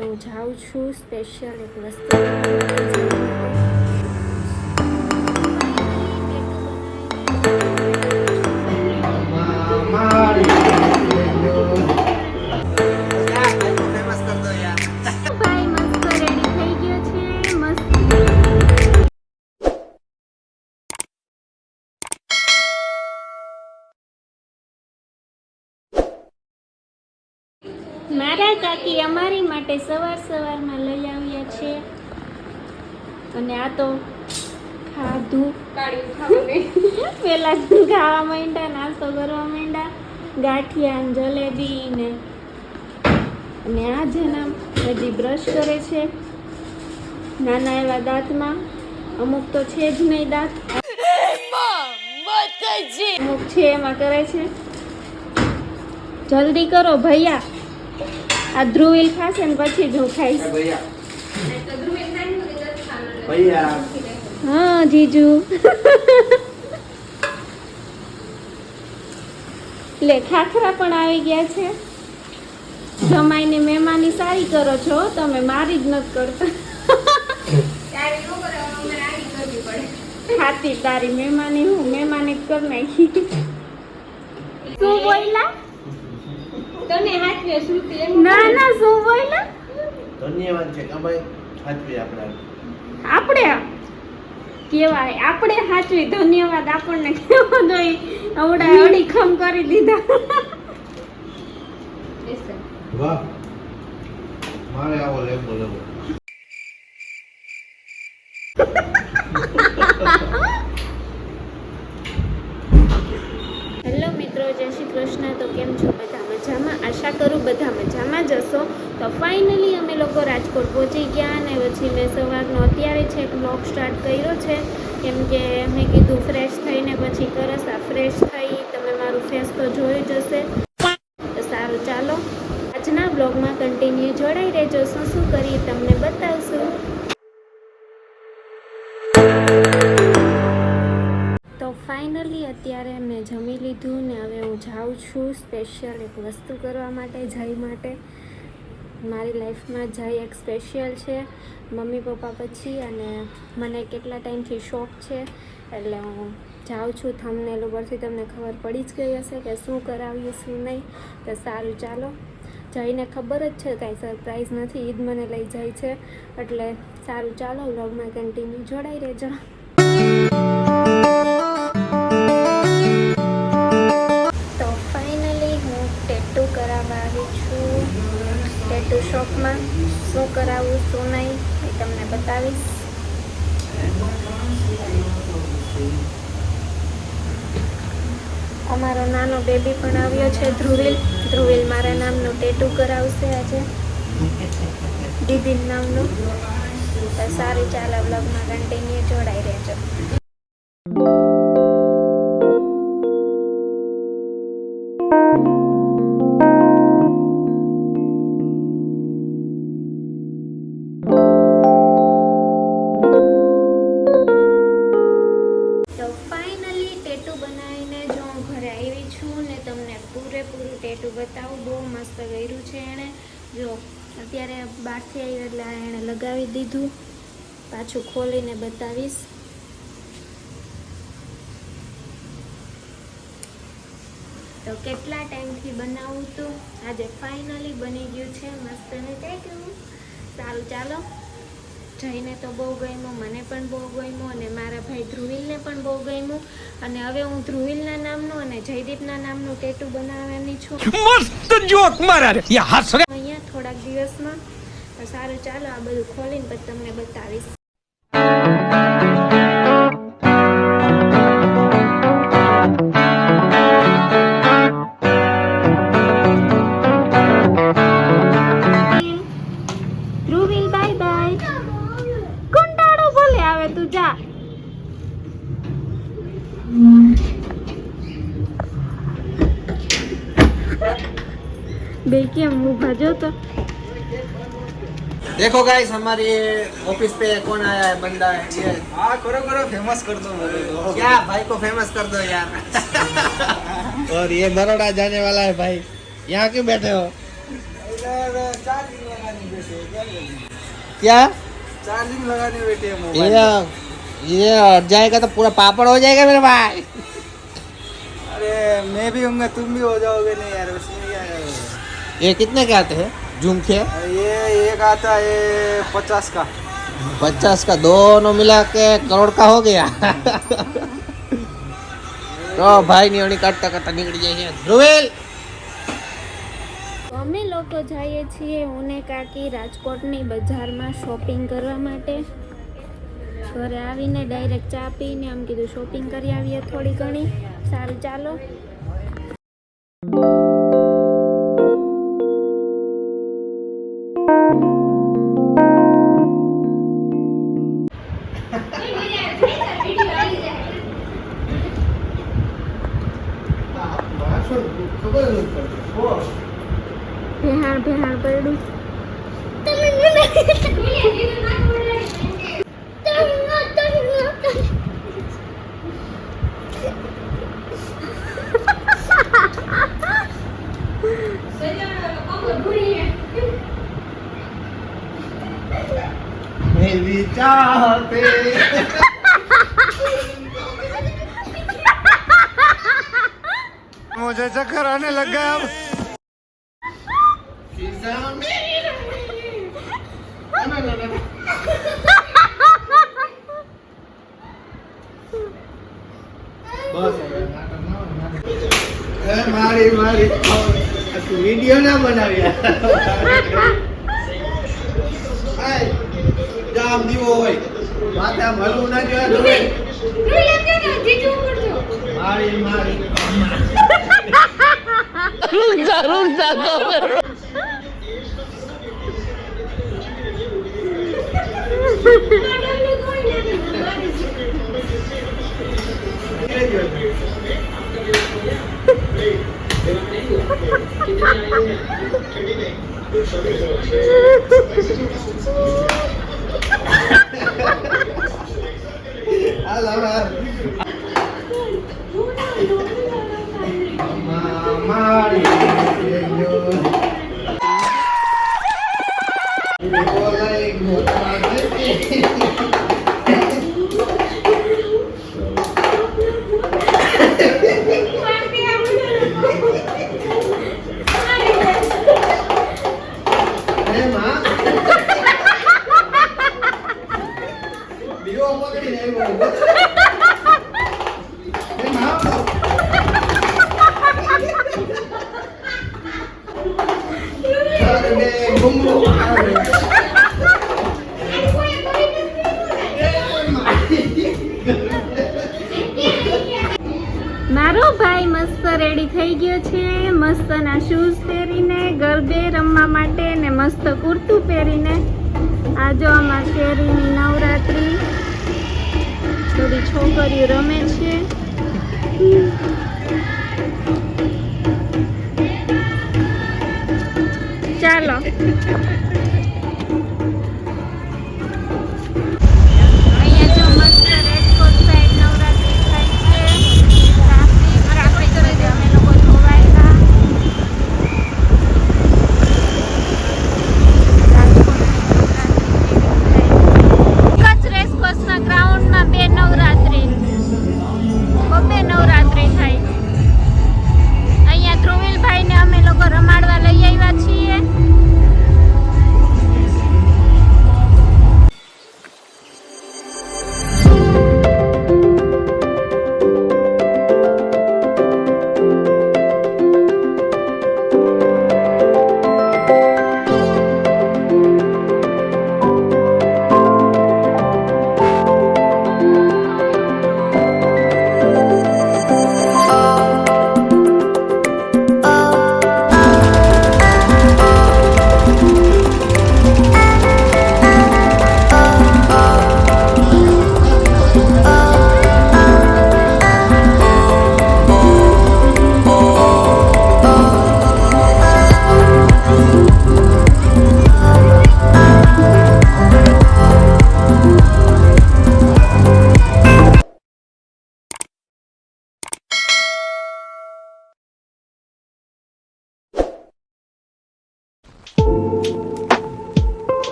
હું જાઉં છું સ્પેશિયલ એક વસ્તુ મારા કાકી અમારી માટે સવારમાં લઈ આવ્યા છે અને આ તો ખાધું પેલા ખાવા માંડ્યા, નાસ્તો કરવા માંડ્યા, ગાંઠિયા ને જલેબી ને અને આ જેના હજી બ્રશ કરે છે નાના એવા દાંતમાં. અમુક તો છે જ નહીં દાંત, અમુક છે એમાં કરે છે. જલ્દી કરો ભૈયા, આ ધ્રુવીલ ખાશે ને પછી જ હું ખાઈશ. હા જીજુ લે ખાખરા પણ આવી ગયા છે. જમાઈને મહેમાની સારી કરો છો તમે, મારી જ નથી કરતા. ખાતી તારી મહેમાની હું મહેમાની જ કરી નાખી. શું બોલ્યા? તને હાથવે શ્રુતિ એમ ના શું બોલ્યા? ધન્યવાદ છે કે ભાઈ હાથવે આપણે કેવાય આપણે હાચવી. ધન્યવાદ આપણને કેવો જોઈએ, આવડા અડીખમ કરી દીધા. વાહ, મારે આવો લેવો હેલો મિત્રો, જય શ્રી કૃષ્ણ. તો કેમ છો બધા? મજામાં? આશા કરું બધા મજામાં જ હશો. તો ફાઇનલી અમે લોકો રાજકોટ પહોંચી ગયા અને પછી મેં સવારનો અત્યારે છે એક બ્લોગ સ્ટાર્ટ કર્યો છે, કેમ કે મેં કીધું ફ્રેશ થઈને પછી કરસા. ફ્રેશ થઈ તમે મારું ફેસ તો જોઈ જ હશે. તો સારું, ચાલો આજના બ્લોગમાં કન્ટિન્યુ જોડાઈ રહેજો. શું કરી તમને બતાવશું. તો ફાઇનલી અત્યારે મેં જમી લીધું ને હવે હું જાઉં છું સ્પેશિયલ એક વસ્તુ કરવા માટે. જય માટે મારી લાઈફમાં જય એક સ્પેશિયલ છે મમ્મી પપ્પા પછી, અને મને કેટલા ટાઈમથી શોખ છે એટલે હું જાઉં છું. થંબનેલ ઉપરથી તમને ખબર પડી જ ગઈ હશે કે શું કરાવ્યું શું નહીં. તો સારું, ચાલો. જઈને ખબર જ છે કાંઈ સરપ્રાઈઝ નથી, ઈદ મને લઈ જાય છે એટલે સારું, ચાલો વ્લોગમાં કન્ટિન્યુ જોડાઈ રહેજો. તો ફાઇનલી હું ટેટુ કરાવવા આવી છું ટેટુ શોપમાં. શું કરાવું શું નહીં એ તમને બતાવીશ. અમારો નાનો બેબી પણ આવ્યો છે, ધ્રુવીલ મારા નામનું ટેટુ કરાવશે આજે, દીદી નામનું. તો સારું, ચાલો વ્લોગમાં કન્ટિન્યુ જોડાઈ રહેજો. પૂરેપૂરું ટેટુ બતાવું. બહુ મસ્ત કર્યું છે એણે. જો અત્યારે બહારથી આવી એટલે એણે લગાવી દીધું. પાછું ખોલીને બતાવીશ. તો કેટલા ટાઈમથી બનાવું હતું, આજે ફાઇનલી બની ગયું છે મસ્ત ને ટેટુ. સારું, ચાલો. જઈને તો બહુ ગમ્યું, મને પણ બહુ ગમ્યું અને મારા ભાઈ ધ્રુવીલને પણ બહુ ગમ્યું. અને હવે હું ધ્રુવીલના નામનું અને જયદીપના નામનું ટેટુ બનાવવાની છું. મસ્ત જોક મારા રે અહીંયા થોડાક દિવસમાં. તો સારું, ચાલો આ બધું ખોલીને પછી તમને બતાવીશ. Dhruvil bye bye. કંટાળો ભલે આવે, તું જા. બે કેમ ઊભા જો તો. देखो गाइस, हमारी ऑफिस पे कौन आया है बंदा है ये। हाँ करो फेमस कर दो मेरे को। क्या भाई को फेमस कर दो यार। और ये बड़ौदा जाने वाला है भाई, यहाँ क्यों बैठे हो? इधर 4 दिन लगानी बैठे। क्या चार्जिंग लगाने बैठे हैं मोबाइल। ये हट जाएगा तो पूरा पापड़ हो जाएगा मेरे भाई। अरे मैं भी होऊंगा तुम भी हो जाओगे नहीं यार, उसमें क्या है। ये कितने के आते हैं जूम के? ये एक आता है 50 का। 50 का, दोनों मिला के करोड़ का हो गया। तो भाई नियोनी काटता काटता નીકળી જાય છે ધ્રુવેલ। અમે લોકો જઈએ છીએ હું ને કાકી રાજકોટની બજારમાં શોપિંગ કરવા માટે। ઘરે આવીને ડાયરેક્ટ ચા પીને આમ કીધું શોપિંગ કરી આવીએ થોડી ઘણી। સારું ચાલો। ખબર નથી પડતી ભેહાણ ભેહાણ પડ્યું। मेरी चाहते मुझे चक्कर आने लग गया अब। खिसा मेरी ना ना ना બસ હવે નાટક ના હોય, નાટક. એ મારી મારી આ તું વિડિયો ના બનાવ્યા આય જામ દીવો હોય માથે આમ હલવું ના જોઈએ મારી મારી હાલ હવે મારી બોલાય ગોતવા મારો ભાઈ મસ્ત રેડી થઈ ગયો છે, મસ્તના શૂઝ પહેરીને ગરબે રમવા માટે ને મસ્ત કુર્તું પહેરીને। આ જો અમાર શેરીની નવરાત્રી બધી છોકરીઓ રમે છે। ચાલો